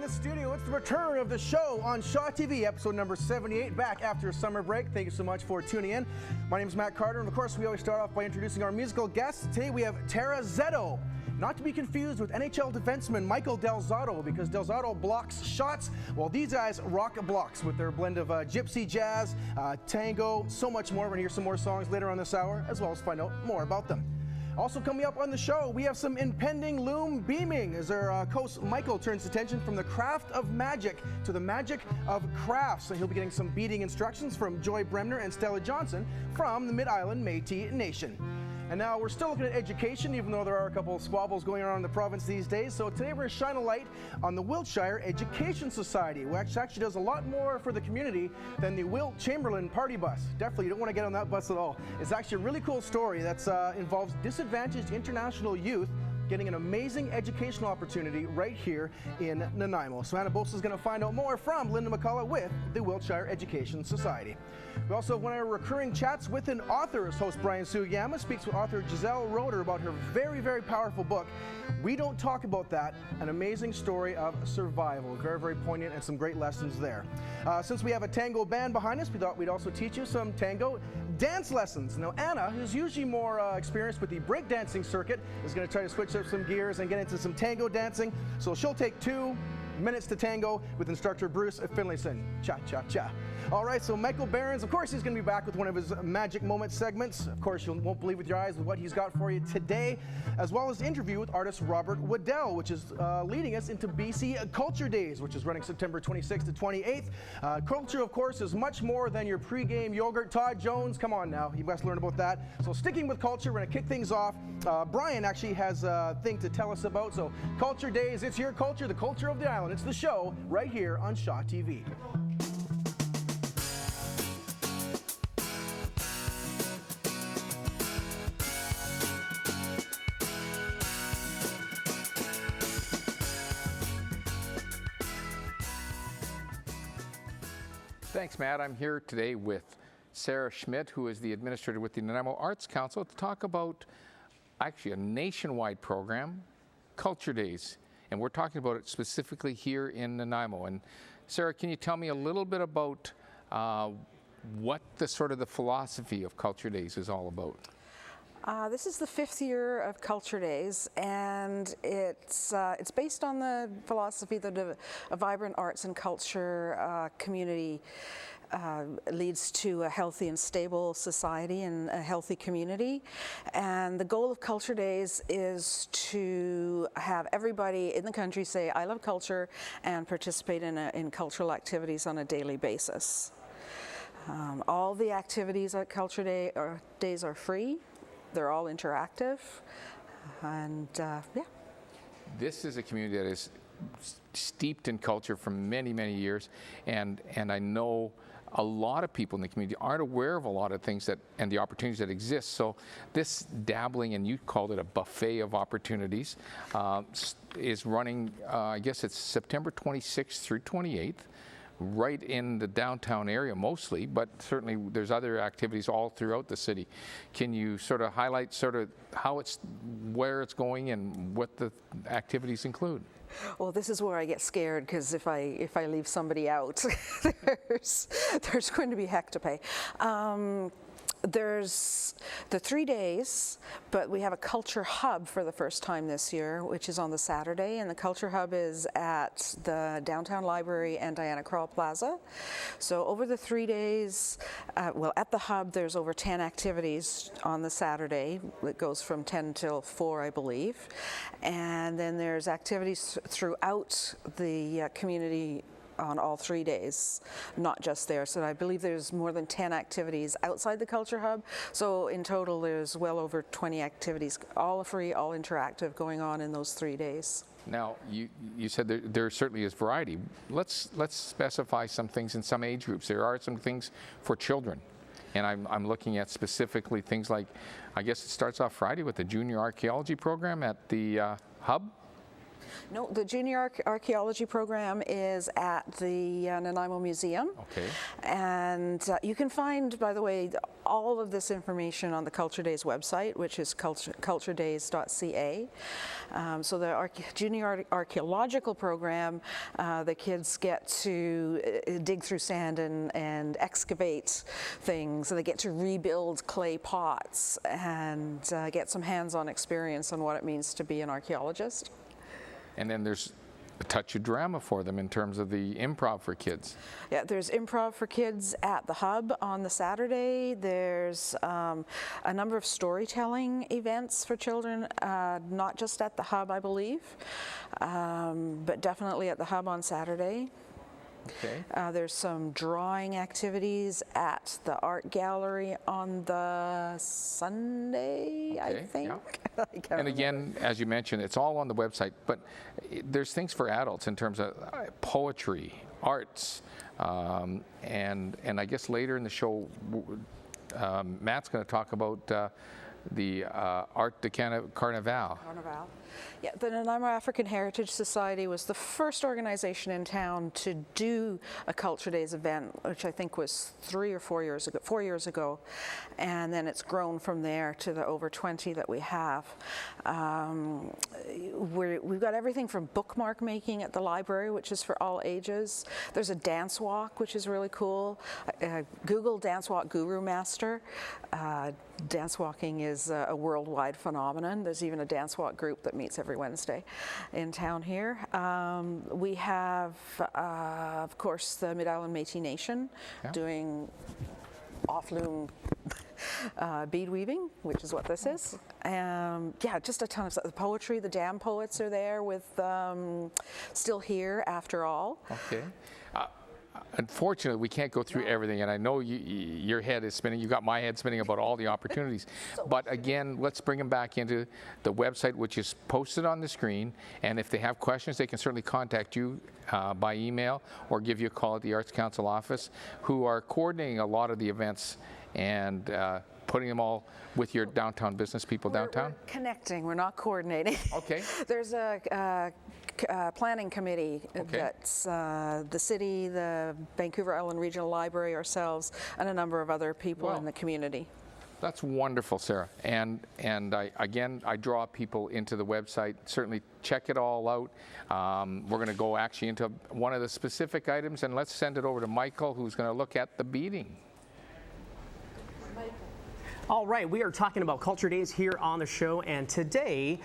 studio. It's the return of the show on Shaw TV, episode number 78, back after a summer break. Thank you so much for tuning in. My name is Matt Carter, and of course, we always start off by introducing our musical guests. Today we have TerraZetto, not to be confused with NHL defenseman Michael DelZotto, because DelZotto blocks shots, while these guys rock blocks with their blend of gypsy jazz, tango, so much more. We're gonna hear some more songs later on this hour, as well as find out more about them. Also coming up on the show, we have some impending loom beaming as our host Michael turns attention from the craft of magic to the magic of crafts. So he'll be getting some beading instructions from Joy Bremner and Stella Johnson from the Mid-Island Metis Nation. And now we're still looking at education, even though there are a couple of squabbles going on in the province these days. So today we're going to shine a light on the Wiltshire Education Society, which actually does a lot more for the community than the Wilt Chamberlain party bus. Definitely, you don't want to get on that bus at all. It's actually a really cool story that involves disadvantaged international youth getting an amazing educational opportunity right here in Nanaimo. So Anna Bosa is going to find out more from Linda McCullough with the Wiltshire Education Society. We also have one of our recurring chats with an author, as host Brian Sugiyama speaks with author Giselle Roeder about her very, very powerful book, We Don't Talk About That, an amazing story of survival. Very, very poignant and some great lessons there. Since we have a tango band behind us, we thought we'd also teach you some tango dance lessons. Now Anna, who's usually more experienced with the breakdancing circuit, is going to try to switch up some gears and get into some tango dancing. So she'll take 2 minutes to tango with instructor Bruce Finlayson. Cha-cha-cha. All right, so Michael Berends, of course, he's going to be back with one of his Magic Moments segments. Of course, you won't believe with your eyes what he's got for you today, as well as interview with artist Robert Waddell, which is leading us into BC Culture Days, which is running September 26th to 28th. Culture, of course, is much more than your pregame yogurt. Todd Jones, come on now, you must learn about that. So sticking with culture, we're going to kick things off. Brian actually has a thing to tell us about. So Culture Days, it's your culture, the culture of the island. It's the show right here on Shaw TV. Thanks, Matt. I'm here today with Sarah Schmidt, who is the administrator with the Nanaimo Arts Council, to talk about actually a nationwide program, Culture Days. And we're talking about it specifically here in Nanaimo. And Sarah, can you tell me a little bit about what the philosophy of Culture Days is all about? This is the 5th year of Culture Days, and it's based on the philosophy that a vibrant arts and culture community leads to a healthy and stable society and a healthy community. And the goal of Culture Days is to have everybody in the country say, I love culture, and participate in cultural activities on a daily basis. All the activities at Culture Days are free. They're all interactive, and yeah. This is a community that is steeped in culture for many, many years, and I know a lot of people in the community aren't aware of a lot of things and the opportunities that exist. So this dabbling, and you called it a buffet of opportunities, is running, I guess it's September 26th through 28th. Right in the downtown area mostly, but certainly there's other activities all throughout the city. Can you highlight how where it's going and what the activities include? Well, this is where I get scared, because if I leave somebody out, there's going to be heck to pay. There's the 3 days, but we have a culture hub for the first time this year, which is on the Saturday, and the culture hub is at the downtown library and Diana Krall Plaza. So over the 3 days, at the hub there's over 10 activities on the Saturday. It goes from 10 till 4, I believe, and then there's activities throughout the community on all 3 days, not just there. So I believe there's more than 10 activities outside the Culture Hub. So in total there's well over 20 activities, all free, all interactive, going on in those 3 days. Now, you said there certainly is variety. Let's specify some things in some age groups. There are some things for children. And I'm looking at specifically things like, I guess it starts off Friday with the junior archaeology program at the hub. No, the junior archaeology program is at the Nanaimo Museum. Okay. And you can find, by the way, all of this information on the Culture Days website, which is Culture Days.ca. So the junior archaeological program, the kids get to dig through sand and excavate things. And they get to rebuild clay pots and get some hands-on experience on what it means to be an archaeologist. And then there's a touch of drama for them in terms of the improv for kids. Yeah, there's improv for kids at the Hub on the Saturday. There's a number of storytelling events for children, not just at the Hub, I believe, but definitely at the Hub on Saturday. Okay. There's some drawing activities at the art gallery on the Sunday, I Okay, think. yeah. I can't And remember. again, as you mentioned, it's all on the website, but there's things for adults in terms of poetry, arts, and I guess later in the show, Matt's going to talk about the Art de Carnaval. Carnival. Yeah, the Nanaimo African Heritage Society was the first organization in town to do a Culture Days event, which I think was 3 or 4 years ago, 4 years ago, and then it's grown from there to the over 20 that we have. We've got everything from bookmark making at the library, which is for all ages. There's a dance walk, which is really cool. Google Dance Walk Guru Master. Dance walking is a worldwide phenomenon. There's even a dance walk group that meets every Wednesday in town here. We have, of course, the Mid-Island Metis Nation doing off-loom bead weaving, which is what this is. Yeah, just a ton of stuff. The poetry, the Dam Poets are there with Still Here After All. Okay. Unfortunately, we can't go through everything, and I know your head is spinning. You got my head spinning about all the opportunities. But again, let's bring them back into the website, which is posted on the screen. And if they have questions, they can certainly contact you by email or give you a call at the Arts Council office, who are coordinating a lot of the events and putting them all with your downtown business people downtown? We're connecting, we're not coordinating. Okay. There's a planning committee that's the city, the Vancouver Island Regional Library, ourselves, and a number of other people in the community. That's wonderful, Sarah. And I draw people into the website. Certainly check it all out. We're going to go actually into one of the specific items, and let's send it over to Michael, who's going to look at the beading. All right, we are talking about Culture Days here on the show, and today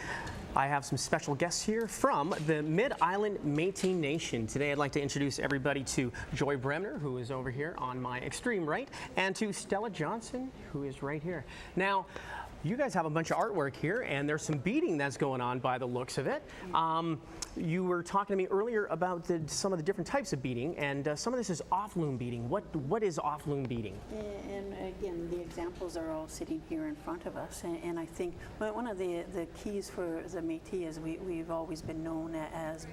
I have some special guests here from the Mid-Island Metis Nation. Today I'd like to introduce everybody to Joy Bremner, who is over here on my extreme right, and to Stella Johnson, who is right here. Now, you guys have a bunch of artwork here, and there's some beading that's going on by the looks of it. You were talking to me earlier about some of the different types of beading, and some of this is off-loom beading. What is off-loom beading? And again, the examples are all sitting here in front of us, and I think one of the keys for the Métis is we've always been known as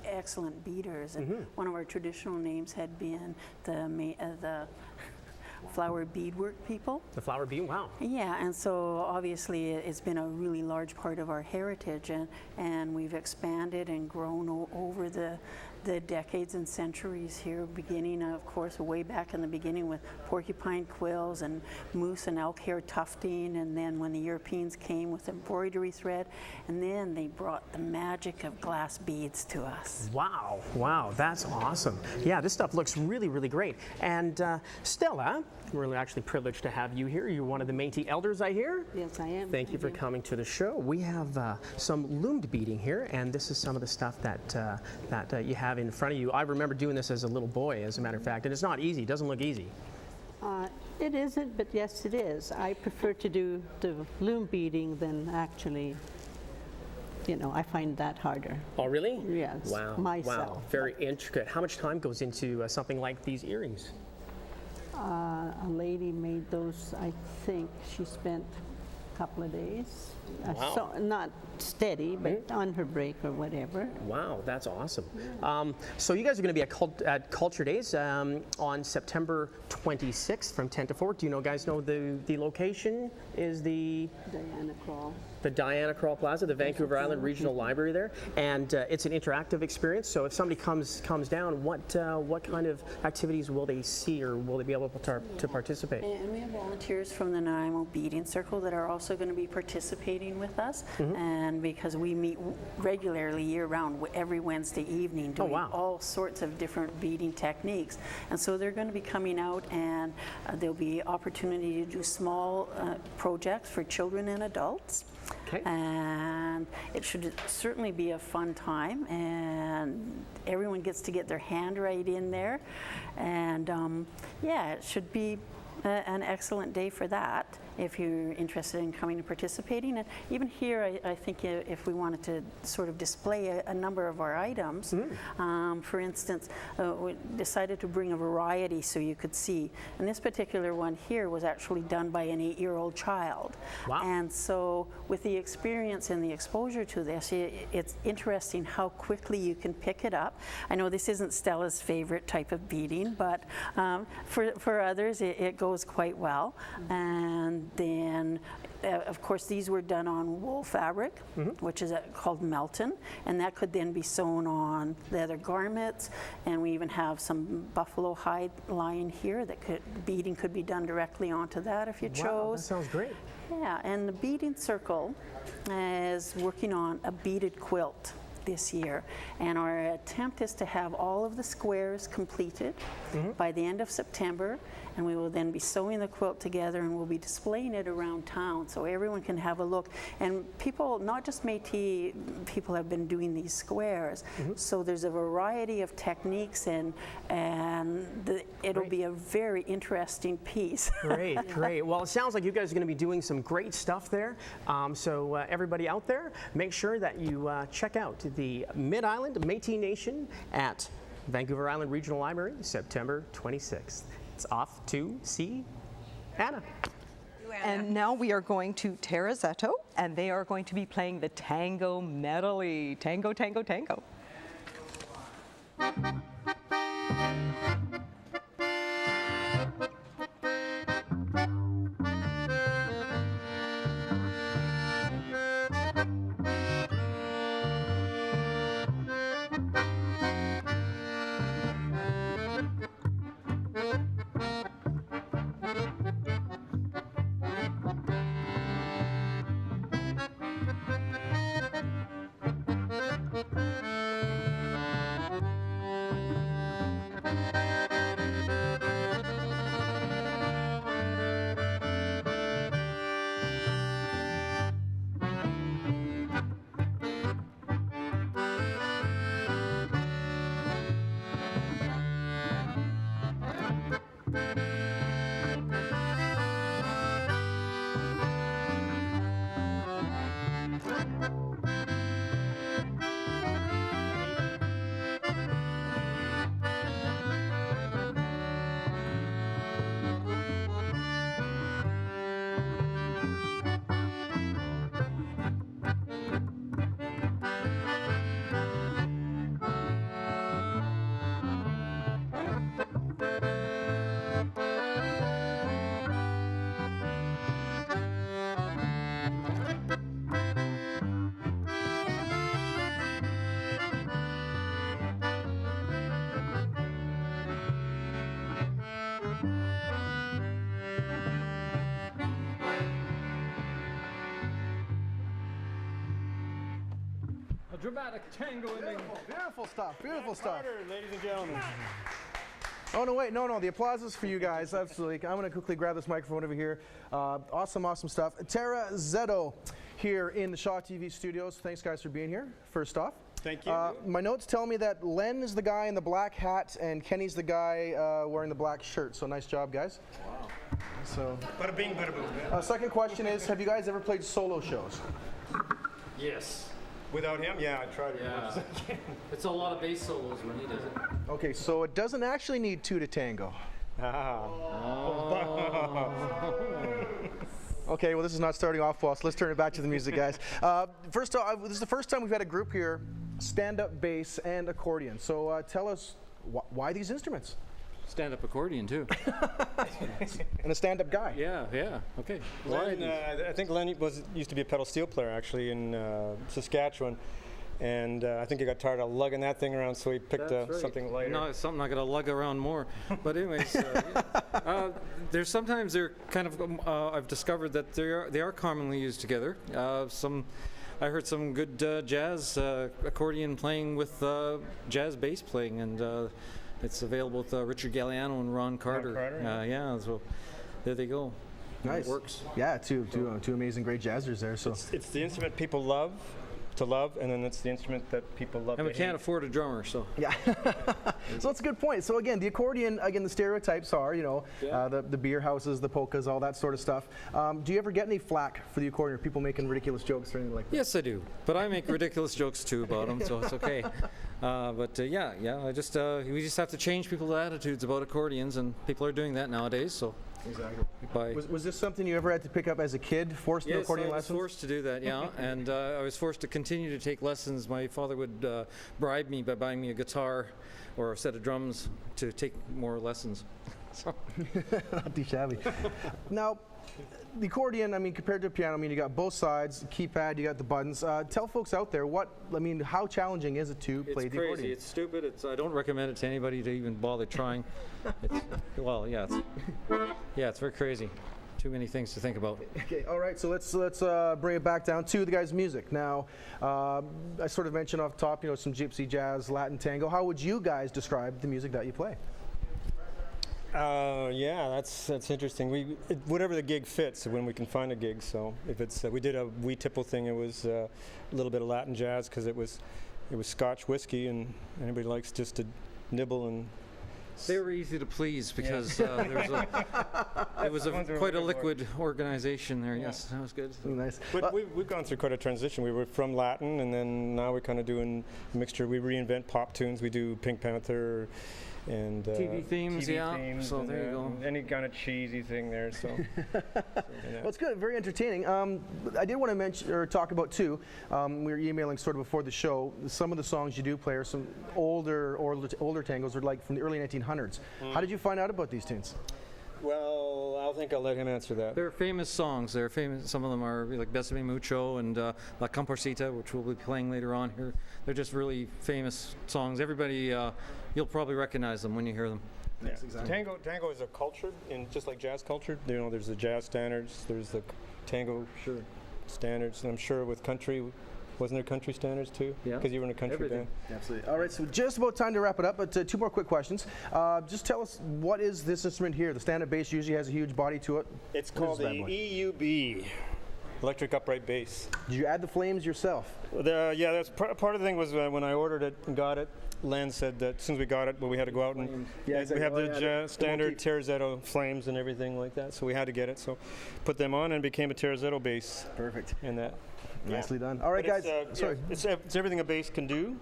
excellent beaders, and one of our traditional names had been the flower beadwork people. The flower bead, wow. Yeah, and so obviously it's been a really large part of our heritage, and we've expanded and grown over the decades and centuries here, beginning, of course, way back in the beginning with porcupine quills and moose and elk hair tufting, and then when the Europeans came with embroidery thread, and then they brought the magic of glass beads to us. Wow, wow, that's awesome. Yeah, this stuff looks really, really great. And Stella, we're actually privileged to have you here. You're one of the Métis elders, I hear. Yes, I am. Thank you for coming to the show. We have some loomed beading here, and this is some of the stuff that you have in front of you. I remember doing this as a little boy, as a matter of fact, and it's not easy. It doesn't look easy. It isn't, but yes, it is. I prefer to do the loom beading than actually, I find that harder. Oh, really? Yes, Wow. myself. Wow. Very intricate. How much time goes into something like these earrings? A lady made those, I think she spent couple of days. Wow. So not steady, but on her break or whatever. Wow, that's awesome. So you guys are going to be at Culture Days on September 26th from 10 to 4. Do you guys know the location is the Diana Krall Plaza, the Vancouver Island Regional Library there, and it's an interactive experience. So if somebody comes down, what kind of activities will they see, or will they be able to participate? And we have volunteers from the Nanaimo Beading Circle that are also going to be participating with us, and because we meet regularly year-round, every Wednesday evening, doing all sorts of different beading techniques, and so they're going to be coming out, and there'll be opportunity to do small projects for children and adults. Okay. And it should certainly be a fun time, and everyone gets to get their hand right in there, and yeah, it should be an excellent day for that if you're interested in coming and participating. And even here, I think if we wanted to sort of display a number of our items, for instance, we decided to bring a variety so you could see. And this particular one here was actually done by an 8-year-old child. Wow. And so with the experience and the exposure to this, it's interesting how quickly you can pick it up. I know this isn't Stella's favorite type of beading, but for others, it goes quite well. And then, of course, these were done on wool fabric, which is called Melton, and that could then be sewn on leather garments. And we even have some buffalo hide line here that beading could be done directly onto that if you chose. Wow, that sounds great. Yeah, and the Beading Circle is working on a beaded quilt this year, and our attempt is to have all of the squares completed by the end of September, and we will then be sewing the quilt together, and we'll be displaying it around town so everyone can have a look. And people, not just Métis people, have been doing these squares, so there's a variety of techniques, and it'll be a very interesting piece. Great. Well, it sounds like you guys are going to be doing some great stuff there. So everybody out there, make sure that you check out the Mid-Island Metis Nation at Vancouver Island Regional Library, September 26th. It's off to see Anna. And now we are going to TerraZetto, and they are going to be playing the Tango medley. Tango, tango, tango. Dramatic tango in the Beautiful stuff. Beautiful stuff. Carter, ladies and gentlemen. Oh, no, wait. No. The applause is for you guys. Absolutely. I'm going to quickly grab this microphone over here. Awesome stuff. TerraZetto here in the Shaw TV studios. Thanks, guys, for being here, first off. Thank you. My notes tell me that Len is the guy in the black hat and Kenny's the guy wearing the black shirt. So nice job, guys. Wow. So. Bada bing, bada boom. Second question is, have you guys ever played solo shows? Yes. Without him? Yeah, I tried it. Yeah. It's a lot of bass solos when he does it. Okay, so it doesn't actually need two to tango. Ah. Okay, well, this is not starting off well, so let's turn it back to the music, guys. First off, this is the first time we've had a group here, stand-up bass and accordion. So tell us why these instruments? Stand-up accordion too. And a stand-up guy. Yeah. Okay. Len, I think Len used to be a pedal steel player actually in Saskatchewan, and I think he got tired of lugging that thing around, so he picked something lighter. No, it's something I got to lug around more. But anyways, there's sometimes they're kind of. I've discovered that they are commonly used together. I heard some good jazz accordion playing with jazz bass playing, and it's available with Richard Galliano and Ron Carter. Yeah, so there they go. Nice. It works. Yeah, two amazing, great jazzers there. So It's the instrument people love, and then it's the instrument that people love. And we can't afford a drummer, so. yeah. So that's a good point. So again, the accordion, the stereotypes are, the beer houses, the polkas, all that sort of stuff. Do you ever get any flack for the accordion, or people making ridiculous jokes or anything like that? Yes, I do. But I make ridiculous jokes too about them, so it's okay. Yeah. I just we just have to change people's attitudes about accordions, and people are doing that nowadays. So. Exactly. Was this something you ever had to pick up as a kid, forced to accordion lessons? Yes, I was forced to do that, yeah. And I was forced to continue to take lessons. My father would bribe me by buying me a guitar or a set of drums to take more lessons. So. Not too shabby. Now, the accordion, compared to a piano, you got both sides, keypad, you got the buttons. Tell folks out there how challenging is it to play the accordion? It's crazy. It's stupid. I don't recommend it to anybody to even bother trying. It's very crazy. Too many things to think about. Okay, all right. So let's bring it back down to the guys' music. Now, I sort of mentioned off the top, some gypsy jazz, Latin tango. How would you guys describe the music that you play? That's interesting. Whatever the gig fits when we can find a gig. So if it's we did a wee tipple thing, it was a little bit of Latin jazz because it was Scotch whiskey, and anybody likes just to nibble and. They were easy to please because it was quite a liquid organization there. Yes, that was good. Nice. But we've gone through quite a transition. We were from Latin, and then now we're kind of doing a mixture. We reinvent pop tunes. We do Pink Panther. And TV themes, so there you go. Any kind of cheesy thing there. So, Well, it's good, very entertaining. I did want to mention or talk about too. We were emailing sort of before the show. Some of the songs you do play are some older tangos, or like from the early 1900s. How did you find out about these tunes? Well, I think I'll let him answer that. They're famous songs. They're famous. Some of them are like Besame Mucho and La Comparsita, which we'll be playing later on here. They're just really famous songs. Everybody, you'll probably recognize them when you hear them. Yeah. Exactly. Tango is a culture, and just like jazz culture, there's the jazz standards, there's the tango standards, and I'm sure with country. Wasn't there country standards too? Yeah. Because you were in a country band. Absolutely. All right, so just about time to wrap it up, but two more quick questions. Just tell us, what is this instrument here? The stand-up bass usually has a huge body to it. It's called the EUB, electric upright bass. Did you add the flames yourself? That's part of the thing was when I ordered it and got it, Len said that as soon as we got it, we had to go out and we have the standard TerraZetto flames and everything like that, so we had to get it. So put them on and became a TerraZetto bass. Perfect. And that. Nicely done. All right, guys. Sorry. It's everything a bass can do.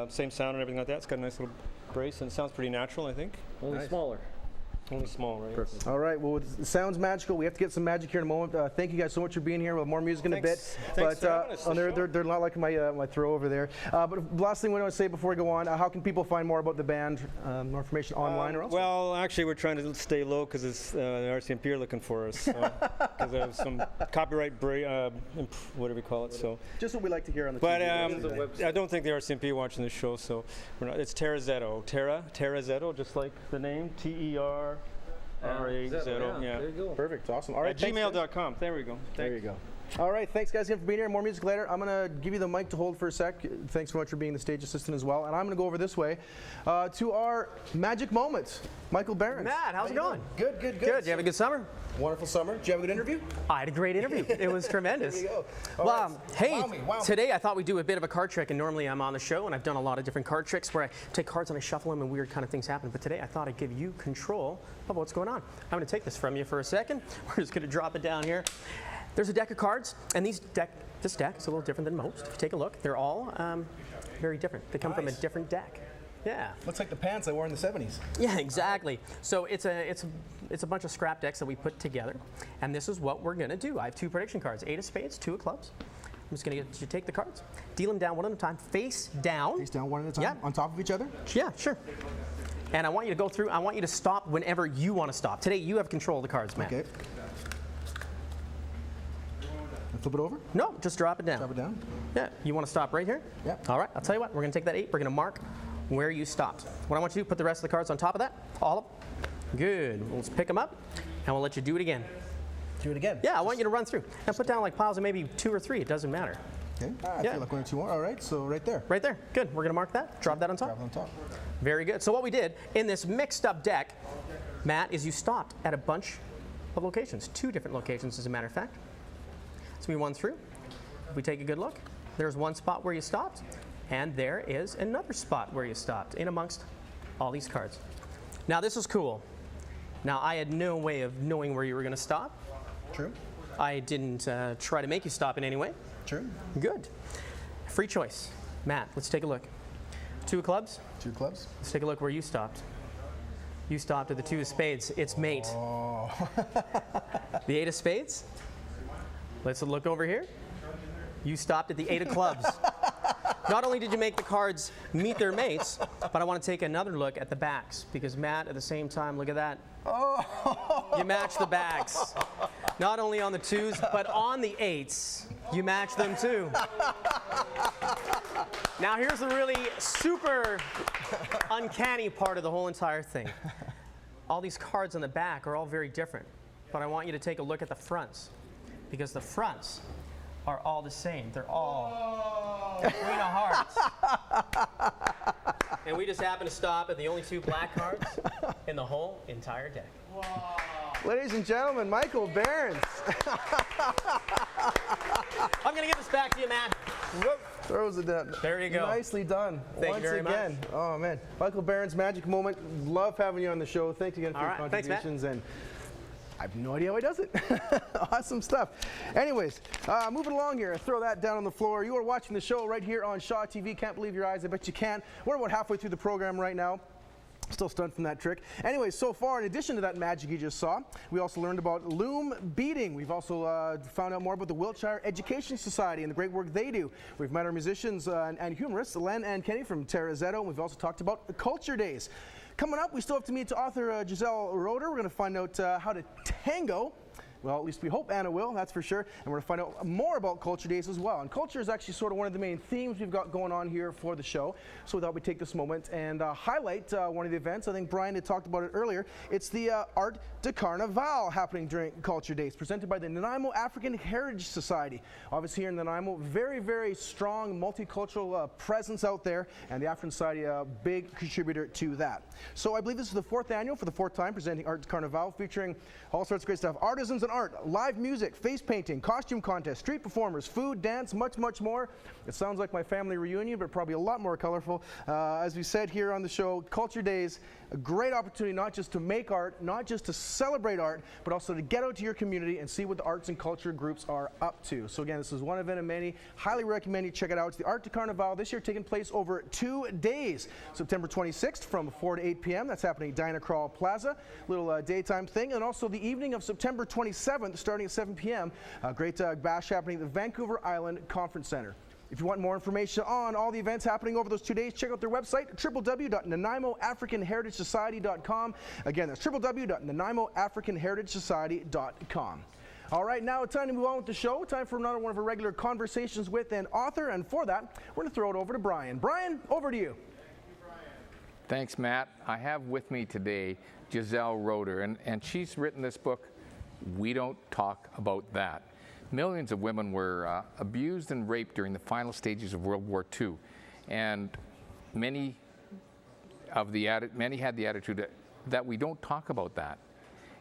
Same sound and everything like that. It's got a nice little brace, and it sounds pretty natural, I think. Only smaller. Only small, right? Perfect. All right. Well, it sounds magical. We have to get some magic here in a moment. Thank you guys so much for being here. We'll have more music in a bit. Thanks for having us. They're not like my throw over there. But last thing we want to say before we go on, how can people find more about the band? More information online or else? Well, actually, we're trying to stay low because the RCMP are looking for us because of some copyright whatever we call it. So just what we like to hear on the. But TV. I don't think the RCMP are watching this show, so we're not. It's TerraZetto, TerraZetto, just like the name, TerraZetto. Yeah. There you go. Perfect. Awesome. All right. Gmail.com. There we go. There you go. All right. Thanks, guys, again for being here. More music later. I'm going to give you the mic to hold for a sec. Thanks so much for being the stage assistant as well. And I'm going to go over this way to our magic moments. Michael Berends. Matt, how's it going? Good. Good. Did you have a good summer? Wonderful summer. Did you have a good interview? I had a great interview. It was tremendous. There you go. Well, hey, wow me. Today I thought we'd do a bit of a card trick, and normally I'm on the show, and I've done a lot of different card tricks where I take cards and I shuffle them and weird kind of things happen. But today I thought I'd give you control of what's going on. I'm going to take this from you for a second. We're just going to drop it down here. There's a deck of cards, and this deck is a little different than most. If you take a look, they're all very different. They come from a different deck. Yeah. Looks like the pants I wore in the 70s. Yeah, exactly. So it's it's a bunch of scrap decks that we put together, and this is what we're going to do. I have 2 prediction cards, 8 of spades, 2 of clubs. I'm just going to get you to take the cards, deal them down one at a time, face down. Face down one at a time, Yeah. on top of each other? Yeah, sure. And I want you to go through, I want you to stop whenever you want to stop. Today, you have control of the cards, Matt. Okay. Flip it over? No, just drop it down. Drop it down? Yeah, you want to stop right here? Yeah. All right, I'll tell you what, we're going to take that 8, we're going to mark where you stopped. What I want you to do, put the rest of the cards on top of that, all of them. Good, let's pick them up, and we'll let you do it again. Do it again? Yeah, I want you to run through. And put down like piles of maybe 2 or 3, it doesn't matter. Okay, I Yeah. feel like 1 or 2 more. All right, so right there. Right there, good, we're going to mark that, drop that on top. Drop it on top. Very good. So what we did in this mixed up deck, Matt, is you stopped at a bunch of locations, 2 different locations as a matter of fact. So we went through, if we take a good look, there's one spot where you stopped, and there is another spot where you stopped in amongst all these cards. Now this is cool. Now I had no way of knowing where you were going to stop. True. I didn't try to make you stop in any way. True. Good. Free choice. Matt, let's take a look. 2 of clubs. 2 clubs. Let's take a look where you stopped. You stopped at the 2 of spades. It's mate. Oh. The 8 of spades. Let's look over here. You stopped at the 8 of clubs. Not only did you make the cards meet their mates, but I want to take another look at the backs, because Matt, at the same time, look at that. Oh. You match the backs. Not only on the 2s, but on the 8s. You match them too. Now here's the really super uncanny part of the whole entire thing. All these cards on the back are all very different, but I want you to take a look at the fronts, because the fronts are all the same. They're all Queen of Hearts. And we just happen to stop at the only 2 black cards in the whole entire deck. Wow. Ladies and gentlemen, Michael Berends. I'm going to give this back to you, Matt. Throws it down. There you go. Nicely done. Thank you very again. much. Oh, man. Michael Berends, magic moment. Love having you on the show. Thanks again for All your right. Thanks, Matt. contributions. And I have no idea how he does it. Awesome stuff. Anyways, moving along here. Throw that down on the floor. You are watching the show right here on Shaw TV. Can't believe your eyes. I bet you can. We're about halfway through the program right now. Still stunned from that trick. Anyways, so far, in addition to that magic you just saw, we also learned about loom beading. We've also found out more about the Wiltshire Education Society and the great work they do. We've met our musicians and humorists, Len and Kenny from TerraZetto, and we've also talked about the Culture Days. Coming up, we still have to meet author Giselle Roeder. We're going to find out how to tango. Well, at least we hope Anna will, that's for sure. And we're going to find out more about Culture Days as well. And culture is actually sort of one of the main themes we've got going on here for the show. So we thought we'd take this moment and highlight one of the events. I think Brian had talked about it earlier. It's the Art de Carnaval happening during Culture Days, presented by the Nanaimo African Heritage Society. Obviously here in Nanaimo, very, very strong multicultural presence out there, and the African Society a big contributor to that. So I believe this is the 4th annual, for the 4th time, presenting Art de Carnaval, featuring all sorts of great stuff. Artisans and art, live music, face painting, costume contest, street performers, food, dance, much, much more. It sounds like my family reunion, but probably a lot more colorful. As we said here on the show, Culture Days, a great opportunity not just to make art, not just to celebrate art, but also to get out to your community and see what the arts and culture groups are up to. So again, this is one event of many. Highly recommend you check it out. It's the Art de Carnaval, this year taking place over 2 days. September 26th from 4 to 8 p.m. That's happening at Dinah Plaza, little daytime thing. And also the evening of September 27th, starting at 7 p.m. A great bash happening at the Vancouver Island Conference Center. If you want more information on all the events happening over those 2 days, check out their website, www.nanaimoafricanheritage.com. Again, that's www.nanaimoafricanheritage.com. All right, now it's time to move on with the show. Time for another one of our regular conversations with an author, and for that, we're going to throw it over to Brian. Brian, over to you. Thanks, Matt. I have with me today Giselle Roeder, and she's written this book, We Don't Talk About That. Millions of women were abused and raped during the final stages of World War II, and many had the attitude that we don't talk about that.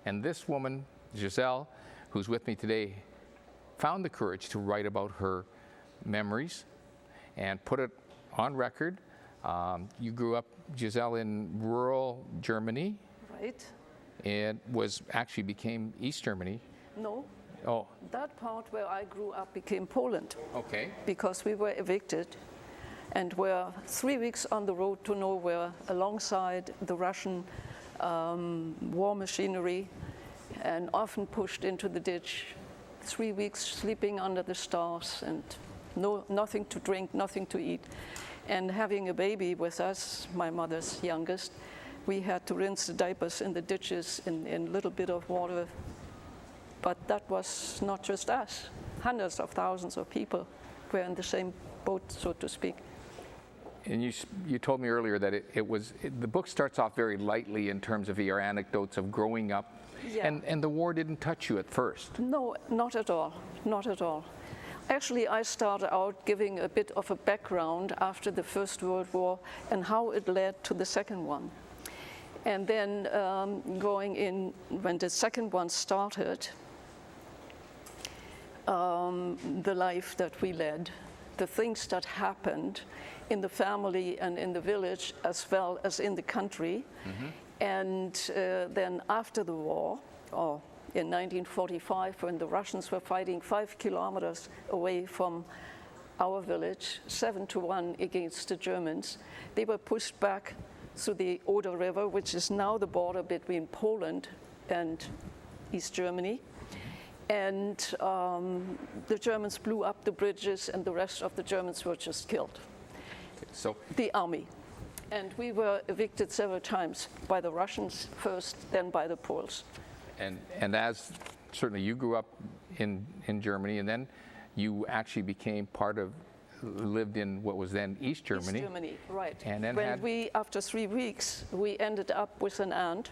And this woman, Giselle, who's with me today, found the courage to write about her memories and put it on record. You grew up, Giselle, in rural Germany. Right. It became East Germany. No. Oh. That part where I grew up became Poland. Okay. Because we were evicted and were 3 weeks on the road to nowhere alongside the Russian war machinery. and often pushed into the ditch. 3 weeks sleeping under the stars and nothing to drink, nothing to eat. And having a baby with us, my mother's youngest, we had to rinse the diapers in the ditches in a little bit of water. But that was not just us. Hundreds of thousands of people were in the same boat, so to speak. And you told me earlier that the book starts off very lightly in terms of your anecdotes of growing up. Yeah. And the war didn't touch you at first. No, not at all, not at all. Actually, I started out giving a bit of a background after the First World War and how it led to the second one. And then going in, when the second one started, the life that we led, the things that happened in the family and in the village as well as in the country. Mm-hmm. And then after the war, or in 1945, when the Russians were fighting 5 kilometers away from our village, 7-1 against the Germans, they were pushed back through the Oder River, which is now the border between Poland and East Germany. And the Germans blew up the bridges, and the rest of the Germans were just killed. So the army. And we were evicted several times by the Russians first, then by the Poles. And as certainly you grew up in Germany, and then you actually became lived in what was then East Germany. East Germany, right. And then after 3 weeks, we ended up with an aunt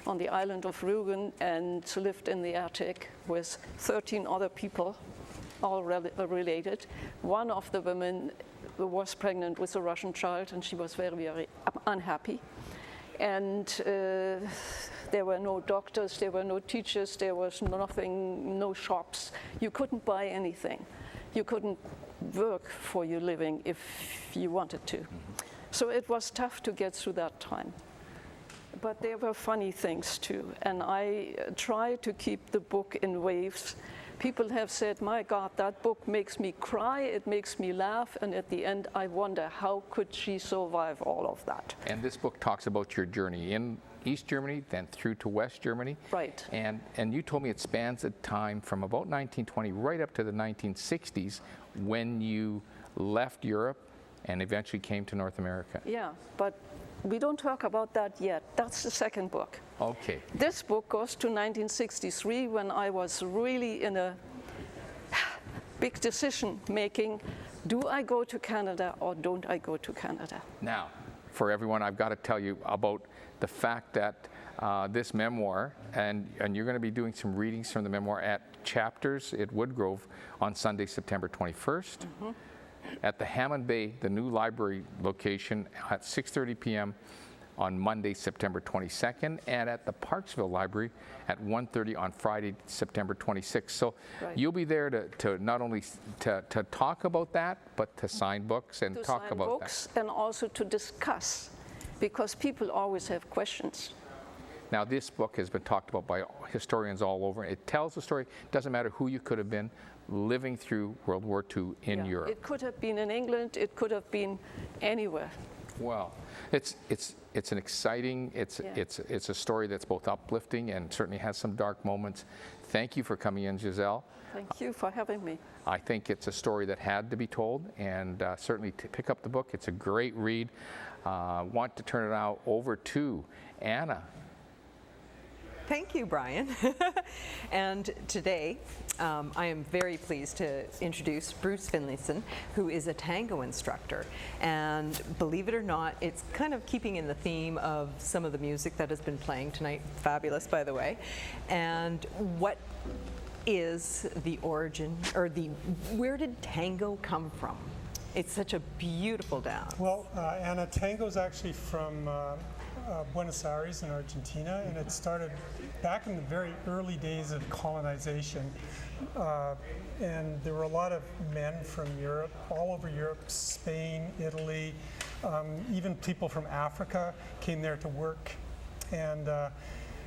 on the island of Rügen and lived in the attic with 13 other people, all related. One of the women was pregnant with a Russian child, and she was very, very unhappy. And there were no doctors, there were no teachers, there was nothing, no shops. You couldn't buy anything. You couldn't work for your living if you wanted to. Mm-hmm. So it was tough to get through that time. But there were funny things too, and I try to keep the book in waves. People have said, my God, that book makes me cry, it makes me laugh, and at the end I wonder, how could she survive all of that? And this book talks about your journey in East Germany, then through to West Germany. Right. And you told me it spans a time from about 1920 right up to the 1960s when you left Europe and eventually came to North America. Yeah, but we don't talk about that yet. That's the second book. Okay. This book goes to 1963 when I was really in a big decision making. Do I go to Canada or don't I go to Canada? Now, for everyone, I've got to tell you about the fact that this memoir, and you're going to be doing some readings from the memoir at Chapters at Woodgrove on Sunday, September 21st. Mm-hmm. At the Hammond Bay, the new library location, at 6:30 p.m. on Monday, September 22nd, and at the Parksville Library at 1:30 on Friday, September 26th. So right. You'll be there to not only to talk about that, but to sign books and to talk sign about books that. And also to discuss, because people always have questions. Now, this book has been talked about by historians all over. It tells the story. It doesn't matter who you could have been living through World War II in Europe. It could have been in England. It could have been anywhere. Well, it's an exciting. It's a story that's both uplifting and certainly has some dark moments. Thank you for coming in, Giselle. Thank you for having me. I think it's a story that had to be told, and certainly to pick up the book. It's a great read. Want to turn it now over to Anna. Thank you, Brian. And today, I am very pleased to introduce Bruce Finlayson, who is a tango instructor. And believe it or not, it's kind of keeping in the theme of some of the music that has been playing tonight. Fabulous, by the way. And what is the origin, or where did tango come from? It's such a beautiful dance. Well, Anna, tango's actually from Buenos Aires in Argentina, and it started back in the very early days of colonization. And there were a lot of men from Europe, all over Europe, Spain, Italy, even people from Africa came there to work. And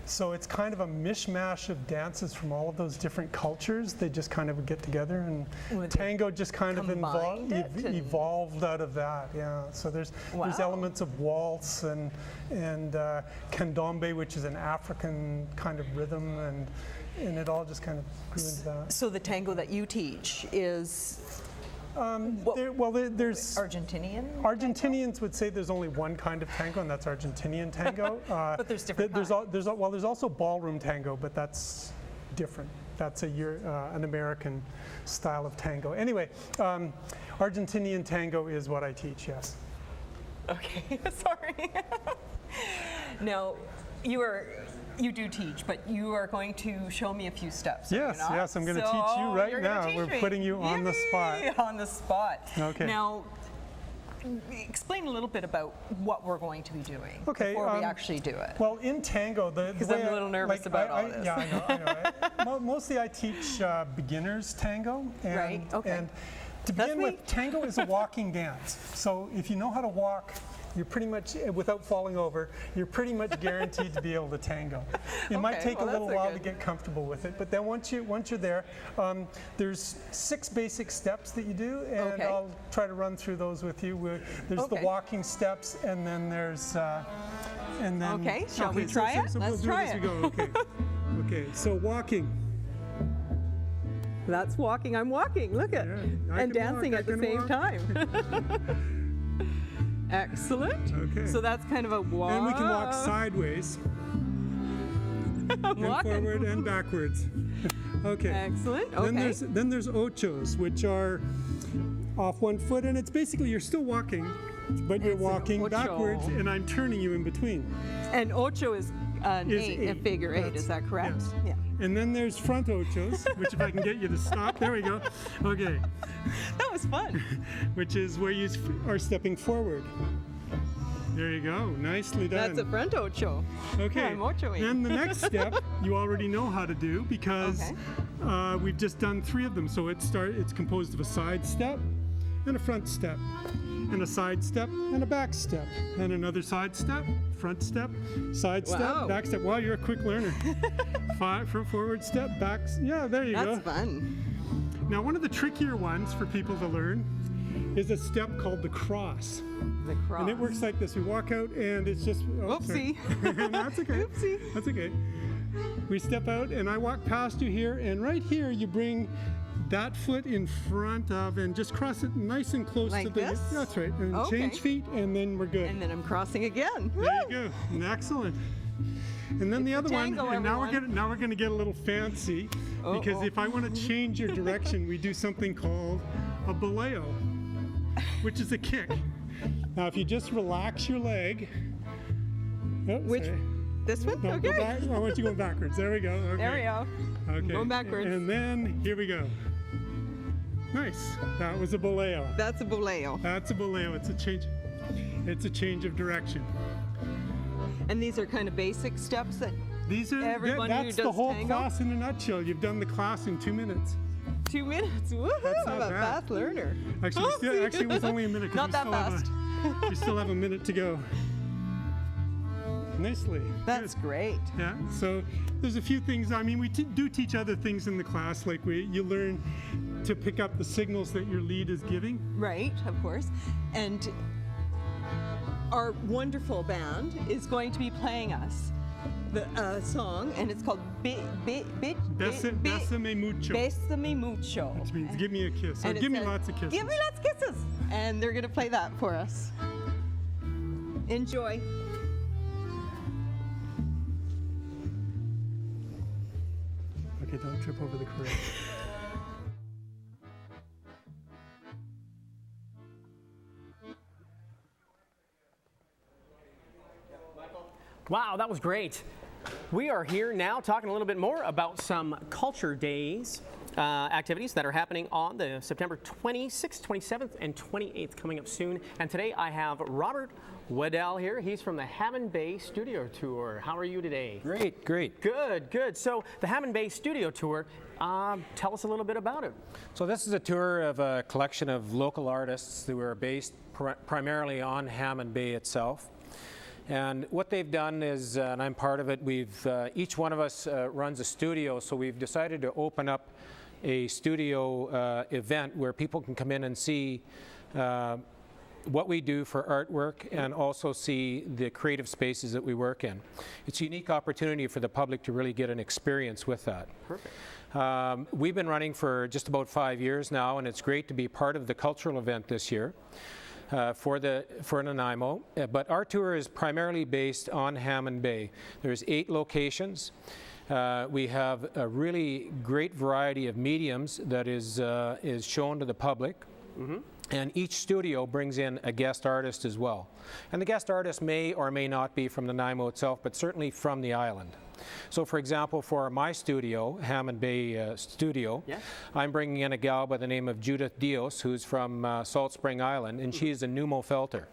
So it's kind of a mishmash of dances from all of those different cultures. They just kind of get together, and tango just kind of evolved out of that. Yeah. So there's elements of waltz and candombe, which is an African kind of rhythm, and it all just kind of grew into that. So the tango that you teach is there's Argentinian? Argentinians would say there's only one kind of tango, and that's Argentinian tango. But there's different kinds. There's also ballroom tango, but that's different. That's an American style of tango. Anyway, Argentinian tango is what I teach, yes. Okay, sorry. Now, you do teach, but you are going to show me a few steps. Yes, I'm going to teach you right now. We're putting you on the spot. On the spot. Okay. Now, explain a little bit about what we're going to be doing before we actually do it. Well, in tango, because I'm a little nervous about all this. Yeah, I know. Mostly I teach beginners tango. And to begin with, tango is a walking dance. So if you know how to walk, you're pretty much, without falling over, you're pretty much guaranteed to be able to tango. It might take a little while to get comfortable with it, but then once you're there, there's 6 basic steps that you do, and I'll try to run through those with you. There's the walking steps, and then there's, shall we try it? Let's try it. Okay, so walking. That's walking. I'm walking. Look at and dancing at the same time. Excellent. Okay. So that's kind of a walk. And we can walk sideways. And forward and backwards. Okay. Excellent. Okay. Then there's ochos, which are off one foot, and it's basically you're still walking, but you're walking backwards, and I'm turning you in between. And ocho is an eight, a figure 8. Is that correct? Yes. Yeah. And then there's front ochos, which if I can get you to stop, there we go. Okay. That was fun. Which is where you are stepping forward. There you go. Nicely done. That's a front ocho. Okay. I'm ochoing. Then the next step you already know how to do because we've just done 3 of them. So it's composed of a side step and a front step, and a side step and a back step, and another side step, front step, side step, back step. Wow, you're a quick learner. Forward step, back. Yeah, there you go. That's fun. Now, one of the trickier ones for people to learn is a step called the cross. The cross. And it works like this. We walk out and it's just... Oh, oopsie. No, that's okay. Oopsie. That's okay. We step out and I walk past you here, and right here you bring that foot in front of and just cross it nice and close like to the... This? That's right. And change feet and then we're good. And then I'm crossing again. There you go. Excellent. And then the other one, and now we're going to get a little fancy, because if I want to change your direction, we do something called a baleo, which is a kick. Now, if you just relax your leg, this one? No, okay. Go back. I want you going backwards. There we go. Okay. There we go. Okay. Going backwards. And then here we go. Nice. That was a baleo. That's a baleo. That's a baleo. It's a change. It's a change of direction. And these are kind of basic steps that everyone who does the whole tango? Class in a nutshell. You've done the class in 2 minutes. 2 minutes? Woohoo! I'm a fast learner. Actually, it was only a minute. Not that fast. We still have a minute to go. Nicely. That's great. Yeah. So there's a few things. I mean, we do teach other things in the class, like you learn to pick up the signals that your lead is giving. Right, of course. And our wonderful band is going to be playing us the song, and it's called Bésame Mucho. Bésame Mucho. Which means give me a kiss. Or give me lots of kisses. Give me lots of kisses. And they're going to play that for us. Enjoy. Okay, don't trip over the correct. Wow, that was great. We are here now talking a little bit more about some Culture Days activities that are happening on the September 26th, 27th, and 28th coming up soon. And today I have Robert Waddell here. He's from the Hammond Bay Studio Tour. How are you today? Great, great. Good, good. So the Hammond Bay Studio Tour, tell us a little bit about it. So this is a tour of a collection of local artists who are based primarily on Hammond Bay itself. And what they've done is, and I'm part of it, we've each one of us runs a studio, so we've decided to open up a studio event where people can come in and see what we do for artwork and also see the creative spaces that we work in. It's a unique opportunity for the public to really get an experience with that. Perfect. We've been running for just about 5 years now, and it's great to be part of the cultural event this year for Nanaimo. But our tour is primarily based on Hammond Bay. There's 8 locations. We have a really great variety of mediums that is shown to the public. Mm-hmm. And each studio brings in a guest artist as well. And the guest artist may or may not be from Nanaimo itself, but certainly from the island. So for example, for my studio, Hammond Bay Studio, I'm bringing in a gal by the name of Judith Dios, who's from Salt Spring Island, and she's a pneumo felter.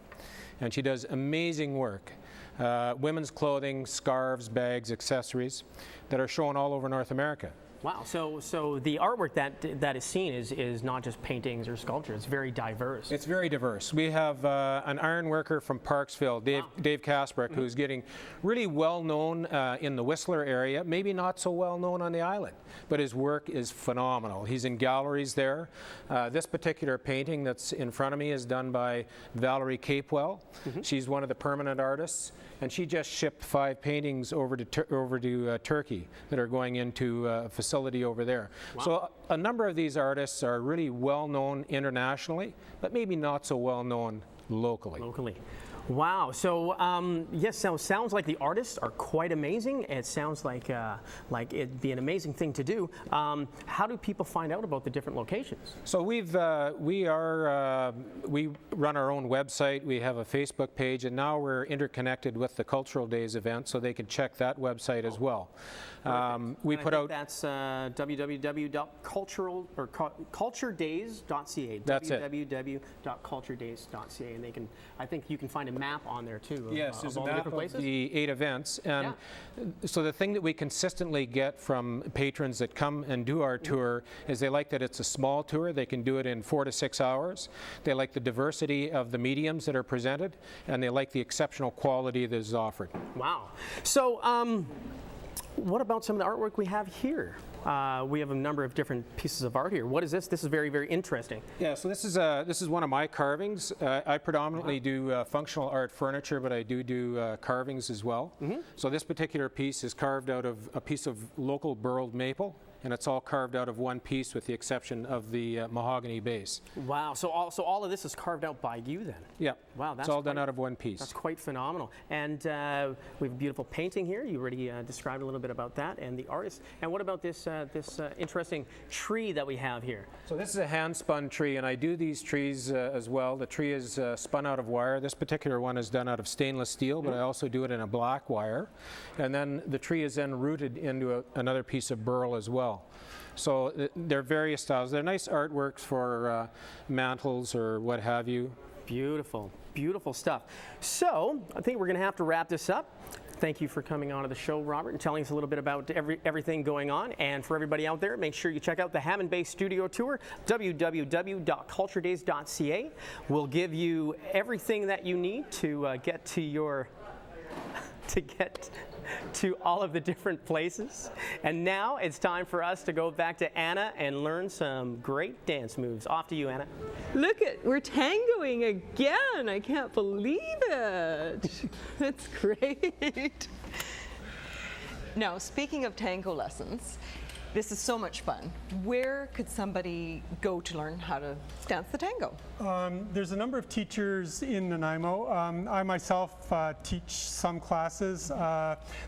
And she does amazing work. Women's clothing, scarves, bags, accessories that are shown all over North America. Wow, so the artwork that is seen is not just paintings or sculpture, it's very diverse. It's very diverse. We have an iron worker from Parksville, Dave Kasbrick, who's getting really well known in the Whistler area, maybe not so well known on the island, but his work is phenomenal. He's in galleries there. This particular painting that's in front of me is done by Valerie Capewell. She's one of the permanent artists, and she just shipped 5 paintings over to Turkey that are going into a facility over there. Wow. So a number of these artists are really well known internationally, but maybe not so well known locally. Wow. So yes, so sounds like the artists are quite amazing. It sounds like it'd be an amazing thing to do. How do people find out about the different locations? So we run our own website. We have a Facebook page, and now we're interconnected with the Cultural Days event, so they can check that website as well. We put out that's culturedays.ca. That's www.culturedays.ca, and I think you can find a map on there too. Yes, there's a map of places. the 8 events, and so the thing that we consistently get from patrons that come and do our tour is they like that it's a small tour. They can do it in 4 to 6 hours. They like the diversity of the mediums that are presented, and they like the exceptional quality that is offered. Wow. So what about some of the artwork we have here? We have a number of different pieces of art here. What is this? This is very, very interesting. Yeah, so this is one of my carvings. I predominantly do functional art furniture, but I do carvings as well. So this particular piece is carved out of a piece of local burled maple, and it's all carved out of one piece with the exception of the mahogany base. Wow, so all of this is carved out by you then? Yeah. Wow, that's it's all done out of one piece. That's quite phenomenal. And we have a beautiful painting here. You already described a little bit about that and the artist. And what about this interesting tree that we have here? So this is a hand-spun tree, and I do these trees as well. The tree is spun out of wire. This particular one is done out of stainless steel, but I also do it in a black wire. And then the tree is then rooted into another piece of burl as well. So they're various styles. They're nice artworks for mantles or what have you. Beautiful, beautiful stuff. So I think we're going to have to wrap this up. Thank you for coming on to the show, Robert, and telling us a little bit about everything going on. And for everybody out there, make sure you check out the Hammond Bay Studio Tour, www.culturedays.ca. We'll give you everything that you need to get to all of the different places. And now it's time for us to go back to Anna and learn some great dance moves. Off to you, Anna. Look we're tangoing again. I can't believe it. That's great. Now, speaking of tango lessons, this is so much fun. Where could somebody go to learn how to dance the tango? There's a number of teachers in Nanaimo. I myself teach some classes.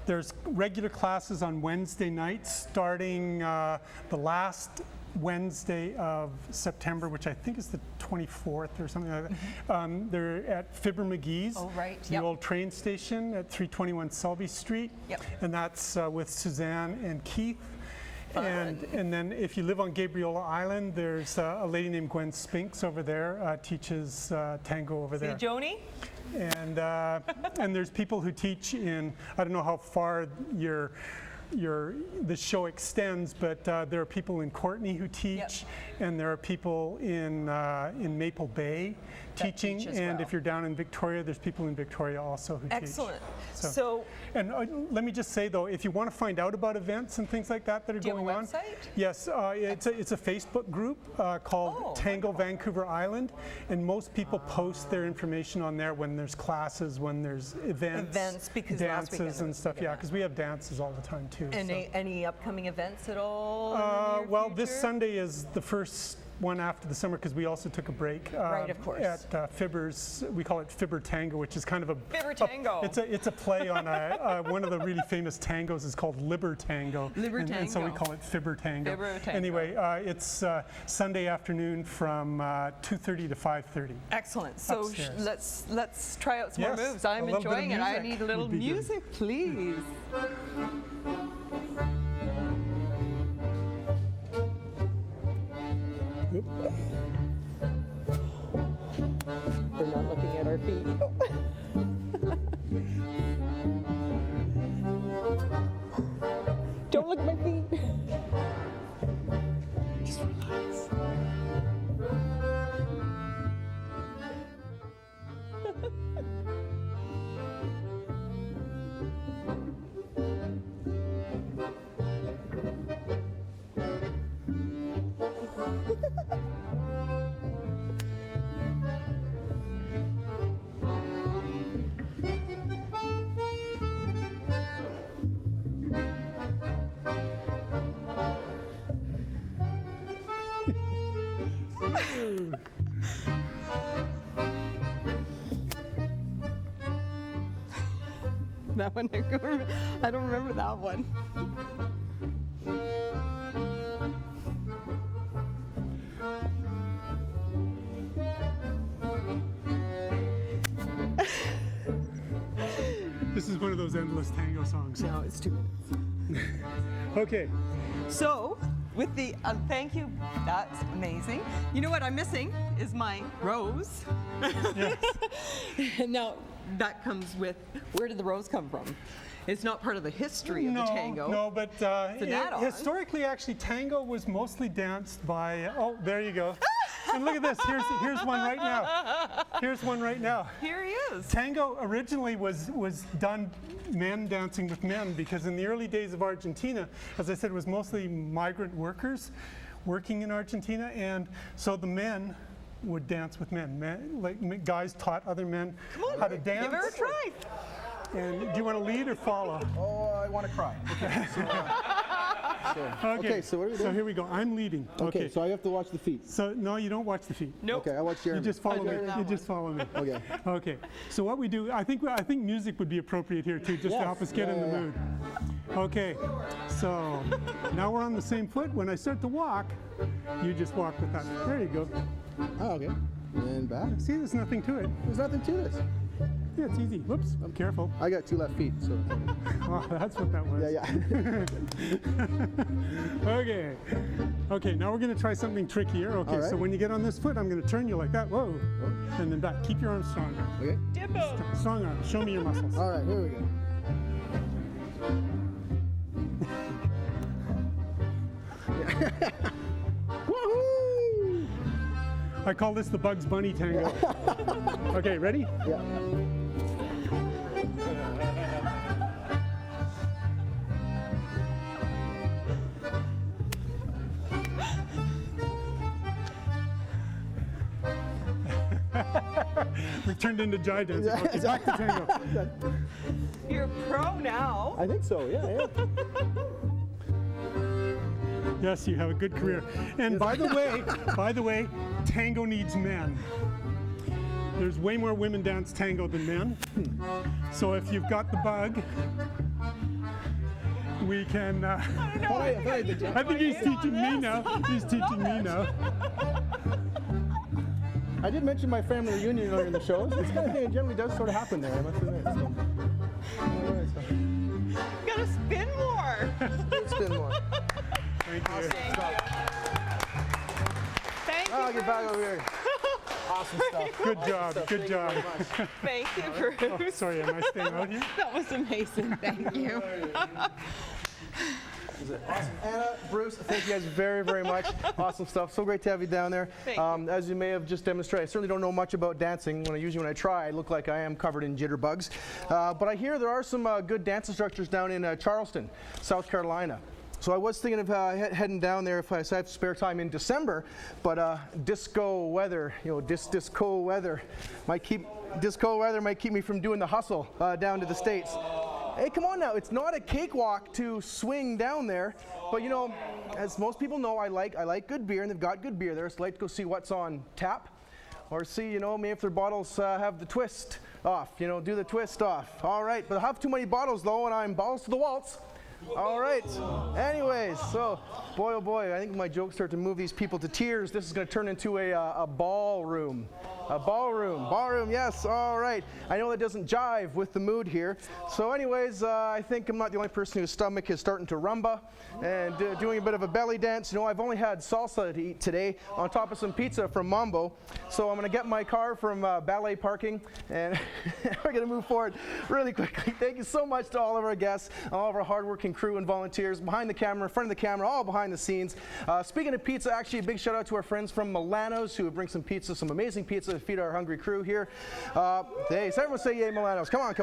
There's regular classes on Wednesday nights starting the last Wednesday of September, which I think is the 24th or something like that. They're at Fibber McGee's, the old train station at 321 Selby Street. And that's with Suzanne and Keith. And then if you live on Gabriola Island, there's a lady named Gwen Spinks over there, teaches tango over there. Joni? And there's people who teach in, I don't know how far your the show extends, but there are people in Courtney who teach, and there are people in Maple Bay teaching, and if you're down in Victoria, there's people in Victoria also who teach. Excellent. So and let me just say though, if you want to find out about events and things like that that are going on, yes, it's a Facebook group called Tango Vancouver Island, and most people post their information on there when there's classes, when there's events, because dances and stuff. Yeah, because we have dances all the time too. And any upcoming events at all? Well, this Sunday is the first one after the summer, because we also took a break. Right, of course. At Fibbers, we call it Fibber Tango, which is kind of a Fibber Tango. It's a play on one of the really famous tangos is called Liber Tango. And so we call it Fibber Tango. Fibber Tango. Anyway, it's Sunday afternoon from 2:30 to 5:30. Excellent. So let's try out some more moves. I'm a little enjoying bit it. of I need a little music, please. We're not looking at our feet. Don't look at my feet. Just relax. That one, I don't remember that one. This is one of those endless tango songs. No, it's 2 minutes. Okay. So, with the thank you, that's amazing. You know what I'm missing is my rose. Yes. Now, that comes with, where did the rose come from? It's not part of the history of the tango. No, but It's an add-on. historically, actually, tango was mostly danced by, oh, there you go. And look at this, here's one right now. Here's one right now. Here he is. Tango originally was done men dancing with men, because in the early days of Argentina, as I said, it was mostly migrant workers working in Argentina, and so the men would dance with men. Like guys taught other men how to dance. Give her a try. And do you want to lead or follow? Oh, I want to cry. Okay, so what are we doing? So here we go. I'm leading. Okay, so I have to watch the feet. So no, you don't watch the feet. Nope. Okay, I watch Jeremy. You just follow me. You just follow me. Okay. Okay. So what we do, I think music would be appropriate here too, just to help us get in the mood. Okay. So now we're on the same foot. When I start to walk, you just walk with that. There you go. Oh, okay. And back. See, there's nothing to it. There's nothing to this. Yeah, it's easy. Whoops. I'm careful. I got 2 left feet, so. Oh, that's what that was. Yeah. Okay. Okay, now we're going to try something trickier. Okay, so when you get on this foot, I'm going to turn you like that. Whoa. And then back. Keep your arms stronger. Okay. Strong arms. Show me your muscles. All right, here we go. Woohoo! I call this the Bugs Bunny Tango. Okay, ready? Yeah. We've turned into jive dancing. Yeah, Okay, back to tango. You're a pro now. I think so, yeah. Yes, you have a good career. And by the way, tango needs men. There's way more women dance tango than men. So if you've got the bug, we can. I think he's teaching me now. He's teaching me now. I did mention my family reunion earlier in the show. This kind of thing generally does sort of happen there, I must admit. So. Gotta spin more. Spin more. Thank you. Thank you. Oh, get back over here. Awesome stuff. Good job. Good job. Thank you, Bruce. Oh, sorry, am I staying out here? That was amazing. Thank you. Awesome. Anna, Bruce, thank you guys very, very much. Awesome stuff. So great to have you down there. As you may have just demonstrated, I certainly don't know much about dancing. Usually when I try, I look like I am covered in jitterbugs. But I hear there are some good dance instructors down in Charleston, South Carolina. So I was thinking of heading down there if I have spare time in December, but disco weather, disco weather might keep me from doing the hustle down to the States. Hey, come on now, it's not a cakewalk to swing down there, but as most people know, I like good beer, and they've got good beer there, so I like to go see what's on tap, or see, maybe if their bottles have the twist off, do the twist off. All right, but I have too many bottles though, and I'm balls to the waltz. All right. Anyways, so boy, oh boy, I think my jokes start to move these people to tears. This is going to turn into a ballroom. A ballroom, yes, all right. I know that doesn't jive with the mood here. So anyways, I think I'm not the only person whose stomach is starting to rumba and doing a bit of a belly dance. I've only had salsa to eat today on top of some pizza from Mambo. So I'm going to get my car from ballet parking, and we're going to move forward really quickly. Thank you so much to all of our guests, all of our hardworking crew and volunteers behind the camera, in front of the camera, all behind the scenes. Speaking of pizza, actually a big shout out to our friends from Milano's who bring some pizza, some amazing pizza to feed our hungry crew here. Hey, so everyone say yay, Milano's. Come on.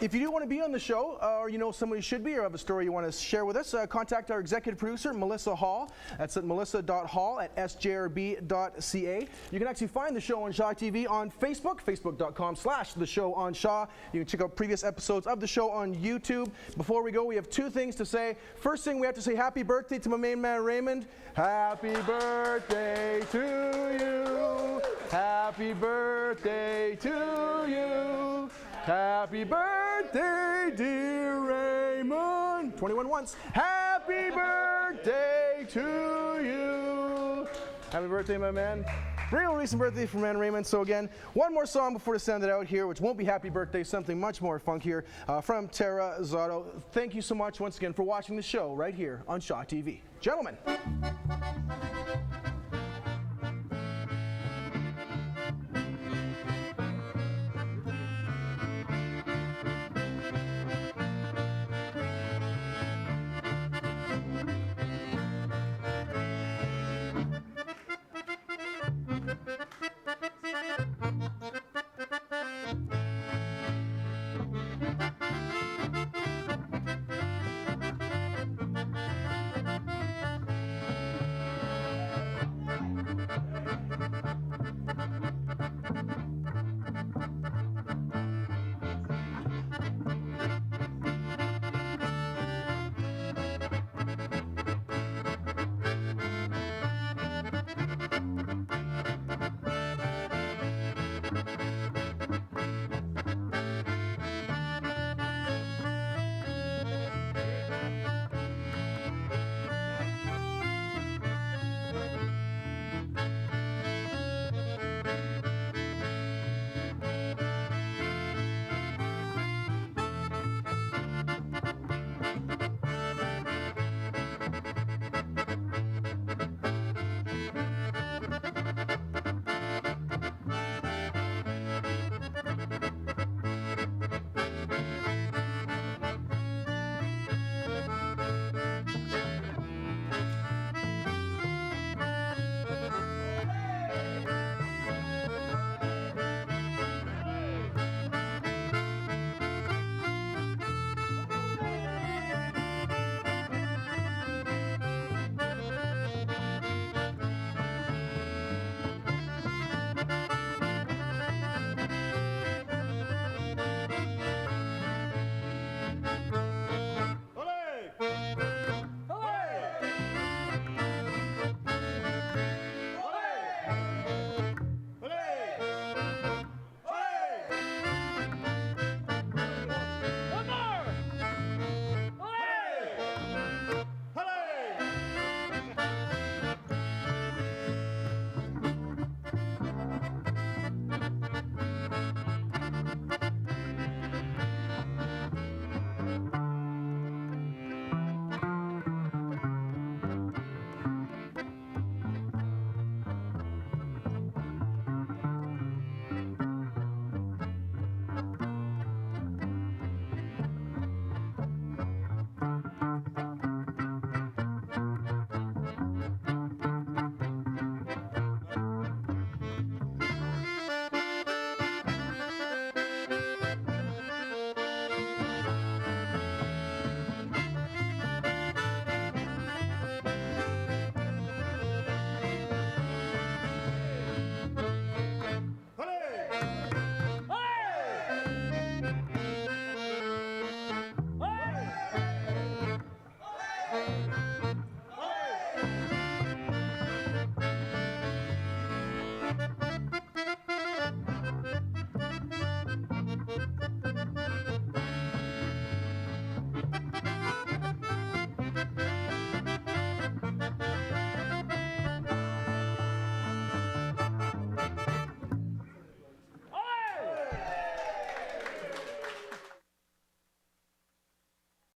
If you do want to be on the show, or somebody should be, or have a story you want to share with us, contact our executive producer, Melissa Hall. That's at melissa.hall@sjrb.ca. You can actually find the show on Shaw TV on Facebook, facebook.com/The Show on Shaw. You can check out previous episodes of the show on YouTube. Before we go, we have two things to say. First thing, we have to say happy birthday to my main man, Raymond. Happy birthday to you. Happy birthday to you. Happy birthday, dear Raymond. 21 once. Happy birthday to you. Happy birthday, my man. Real recent birthday for man Raymond. So again, one more song before to send it out here, which won't be happy birthday, something much more funkier from TerraZetto. Thank you so much once again for watching the show right here on Shaw TV. Gentlemen.